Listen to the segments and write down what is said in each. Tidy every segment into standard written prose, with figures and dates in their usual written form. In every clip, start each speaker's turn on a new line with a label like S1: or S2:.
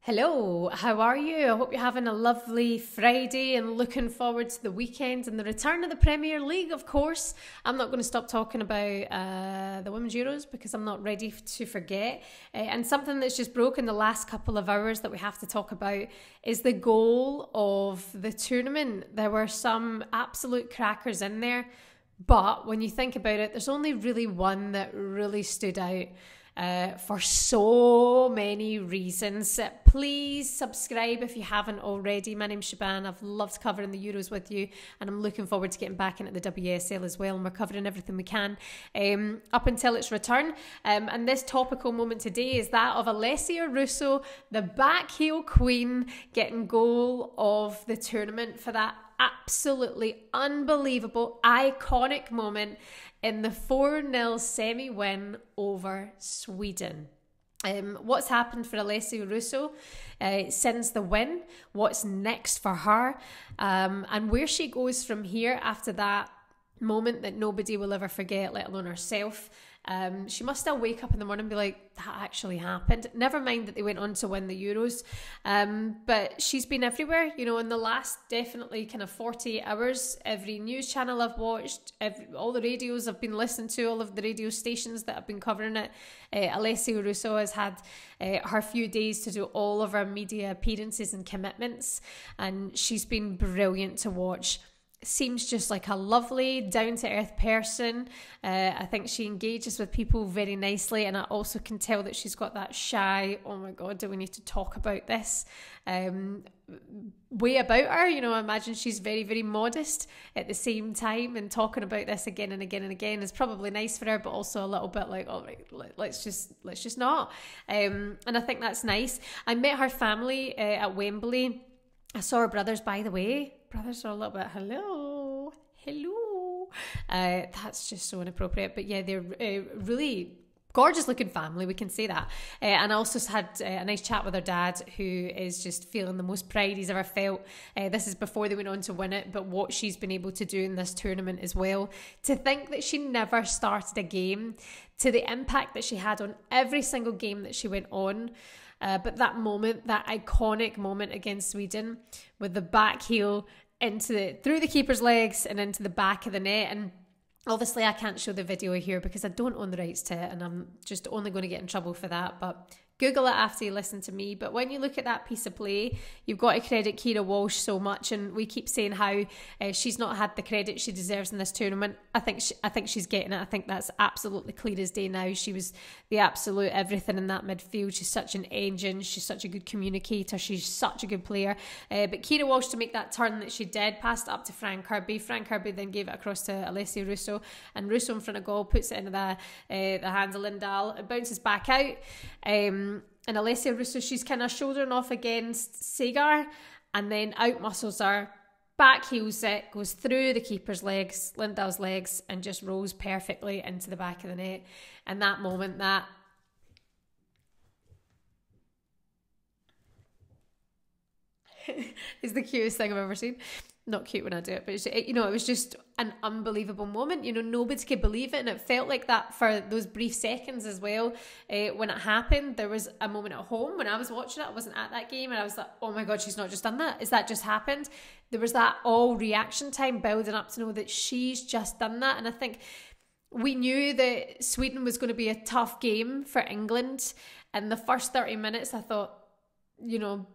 S1: Hello, how are you? I hope you're having a lovely Friday and looking forward to the weekend and the return of the Premier League, of course. I'm not going to stop talking about the Women's Euros because I'm not ready to forget. And something that's just broken the last couple of hours that we have to talk about is the goal of the tournament. There were some absolute crackers in there, but when you think about it, there's only really one that really stood out. For so many reasons. Please subscribe if you haven't already. My name's Shaban. I've loved covering the Euros with you, and I'm looking forward to getting back into the WSL as well, and we're covering everything we can up until its return. And this topical moment today is that of Alessia Russo, the back heel queen, getting goal of the tournament for that absolutely unbelievable, iconic moment in the 4-0 semi-win over Sweden. What's happened for Alessia Russo since the win, what's next for her, and where she goes from here after that moment that nobody will ever forget, let alone herself. She must still wake up in the morning and be like, that actually happened. Never mind that they went on to win the Euros. But she's been everywhere, in the last definitely kind of 48 hours. Every news channel I've watched, all the radios I've been listening to, all of the radio stations that have been covering it. Alessia Russo has had her few days to do all of her media appearances and commitments. And she's been brilliant to watch. Seems just like a lovely, down-to-earth person. I think she engages with people very nicely, and I also can tell that she's got that shy, oh my god, do we need to talk about this, way about her. I imagine she's very, very modest at the same time, and talking about this again and again and again is probably nice for her, but also a little bit like, all right, let's just not. And I think that's nice. I met her family at Wembley. I saw her brothers, by the way. Brothers are a little bit, hello. That's just so inappropriate. But yeah, they're really gorgeous looking family, we can say that. And I also had a nice chat with her dad, who is just feeling the most pride he's ever felt. This is before they went on to win it, but what she's been able to do in this tournament as well. To think that she never started a game, to the impact that she had on every single game that she went on. But that moment, that iconic moment against Sweden, with the back heel through the keeper's legs and into the back of the net. And obviously I can't show the video here because I don't own the rights to it, and I'm just only going to get in trouble for that. But Google it after you listen to me. But when you look at that piece of play, you've got to credit Keira Walsh so much, and we keep saying how she's not had the credit she deserves in this tournament. I think she's getting it. I think that's absolutely clear as day now. She was the absolute everything in that midfield. She's such an engine. She's such a good communicator. She's such a good player. But Keira Walsh, to make that turn that she did, passed it up to Fran Kirby. Fran Kirby then gave it across to Alessia Russo, and Russo in front of goal puts it into the hands of Lindahl. It bounces back out. And Alessia Russo, she's kind of shouldering off against Sagar, and then out muscles her, back heels it, goes through the keeper's legs, Lindahl's legs, and just rolls perfectly into the back of the net. And that moment, that is the cutest thing I've ever seen. Not cute when I do it, but it was just an unbelievable moment. Nobody could believe it, and it felt like that for those brief seconds as well. When it happened, there was a moment at home when I was watching it. I wasn't at that game, and I was like, oh my god, she's not just done that. Is that just happened? There was that all reaction time building up to know that she's just done that. And I think we knew that Sweden was going to be a tough game for England. And the first 30 minutes, I thought,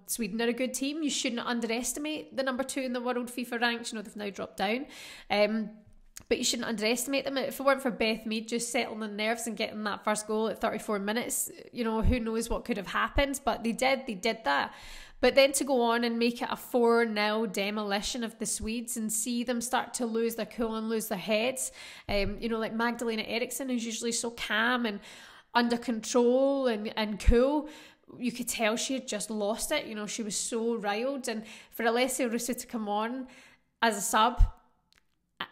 S1: Sweden are a good team. You shouldn't underestimate the number 2 in the world FIFA ranks. They've now dropped down. But you shouldn't underestimate them. If it weren't for Beth Mead just settling the nerves and getting that first goal at 34 minutes, who knows what could have happened. But they did that. But then to go on and make it a 4-0 demolition of the Swedes and see them start to lose their cool and lose their heads. Like Magdalena Eriksson, who's usually so calm and under control and cool. You could tell she had just lost it. She was so riled. And for Alessia Russo to come on as a sub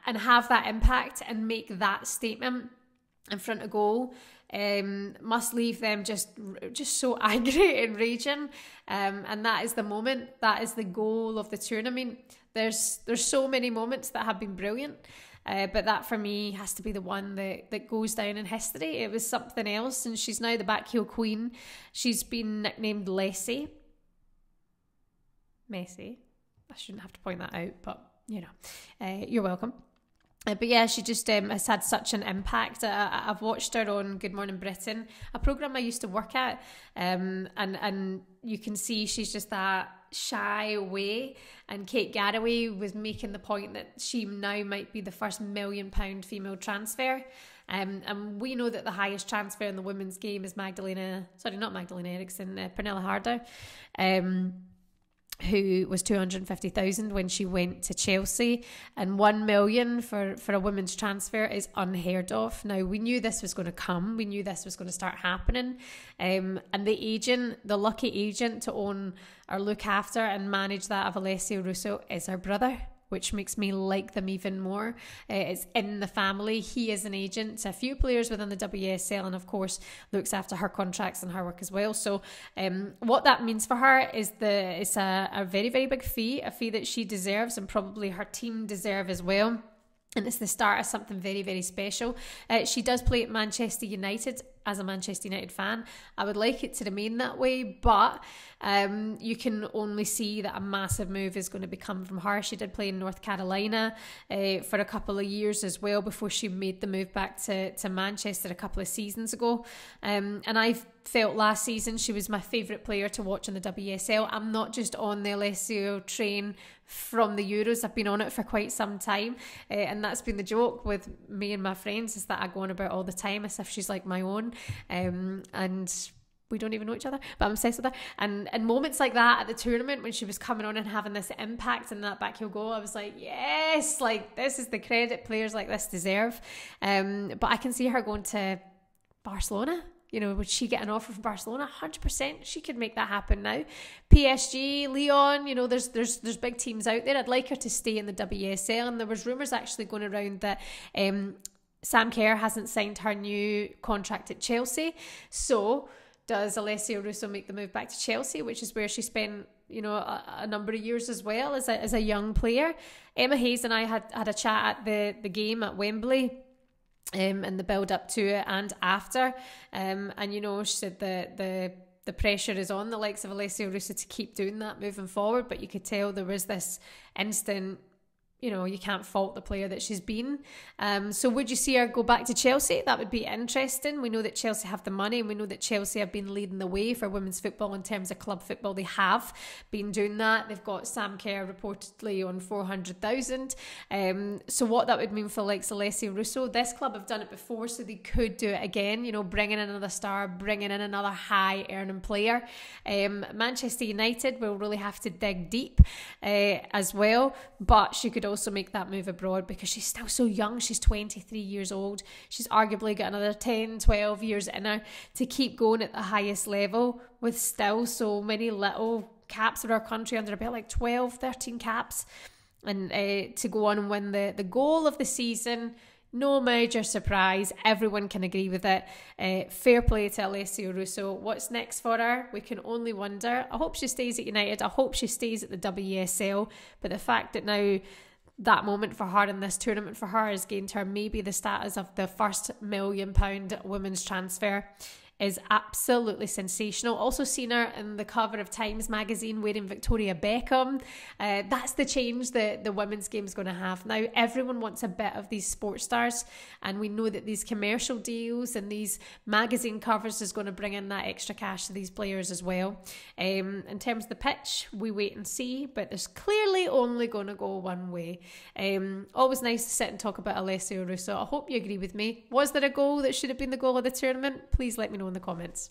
S1: and have that impact and make that statement in front of goal must leave them just so angry and raging. And that is the moment. That is the goal of the tournament. There's so many moments that have been brilliant. But that for me has to be the one that goes down in history. It was something else, and she's now the back heel queen. She's been nicknamed Lessie. messy. I shouldn't have to point that out, but you're welcome. But yeah, she just has had such an impact. I've watched her on Good Morning Britain, a programme I used to work at, and you can see she's just that shy way. And Kate Garraway was making the point that she now might be the first £1 million female transfer. And we know that the highest transfer in the women's game is Pernilla Harder, who was 250,000 when she went to Chelsea, and 1 million for a women's transfer is unheard of. Now, we knew this was going to come, we knew this was going to start happening, and the lucky agent to own or look after and manage that of Alessia Russo is her brother, which makes me like them even more. It's in the family. He is an agent to a few players within the WSL, and of course looks after her contracts and her work as well. So what that means for her is it's a very, very big fee, a fee that she deserves and probably her team deserve as well. And it's the start of something very, very special. She does play at Manchester United. As a Manchester United fan, I would like it to remain that way, but you can only see that a massive move is going to become from her. She did play in North Carolina for a couple of years as well before she made the move back to Manchester a couple of seasons ago. And I felt last season she was my favourite player to watch in the WSL. I'm not just on the Alessia train from the Euros. I've been on it for quite some time, and that's been the joke with me and my friends, is that I go on about all the time as if she's like my own. And we don't even know each other, but I'm obsessed with her. And moments like that at the tournament when she was coming on and having this impact and that backheel goal, I was like, yes, like this is the credit players like this deserve. But I can see her going to Barcelona. Would she get an offer from Barcelona? 100%. She could make that happen now. PSG, Lyon, there's big teams out there. I'd like her to stay in the WSL. And there was rumours actually going around that Sam Kerr hasn't signed her new contract at Chelsea. So does Alessia Russo make the move back to Chelsea, which is where she spent a number of years as well as a young player? Emma Hayes and I had a chat at the game at Wembley, and the build up to it and after, and she said the pressure is on the likes of Alessia Russo to keep doing that moving forward, but you could tell there was this instant, you can't fault the player that she's been. So would you see her go back to Chelsea? That would be interesting. We know that Chelsea have the money, and we know that Chelsea have been leading the way for women's football in terms of club football. They have been doing that. They've got Sam Kerr reportedly on 400,000. So what that would mean for like Alessia Russo, this club have done it before, so they could do it again, bringing in another star, bringing in another high earning player. Manchester United will really have to dig deep as well, but she could also make that move abroad because she's still so young. She's 23 years old. She's arguably got another 10, 12 years in her to keep going at the highest level with still so many little caps of our country under her belt, like 12, 13 caps, and to go on and win the goal of the season. No major surprise. Everyone can agree with it. Fair play to Alessia Russo. What's next for her? We can only wonder. I hope she stays at United. I hope she stays at the WSL. But the fact that now that moment for her in this tournament for her has gained her maybe the status of the first £1 million women's transfer is absolutely sensational. Also seen her in the cover of Times magazine wearing Victoria Beckham. That's the change that the women's game is going to have. Now everyone wants a bit of these sports stars, and we know that these commercial deals and these magazine covers is going to bring in that extra cash to these players as well. In terms of the pitch, we wait and see, but there's clearly only going to go one way. Always nice to sit and talk about Alessia Russo. I hope you agree with me. Was there a goal that should have been the goal of the tournament? Please let me know in the comments.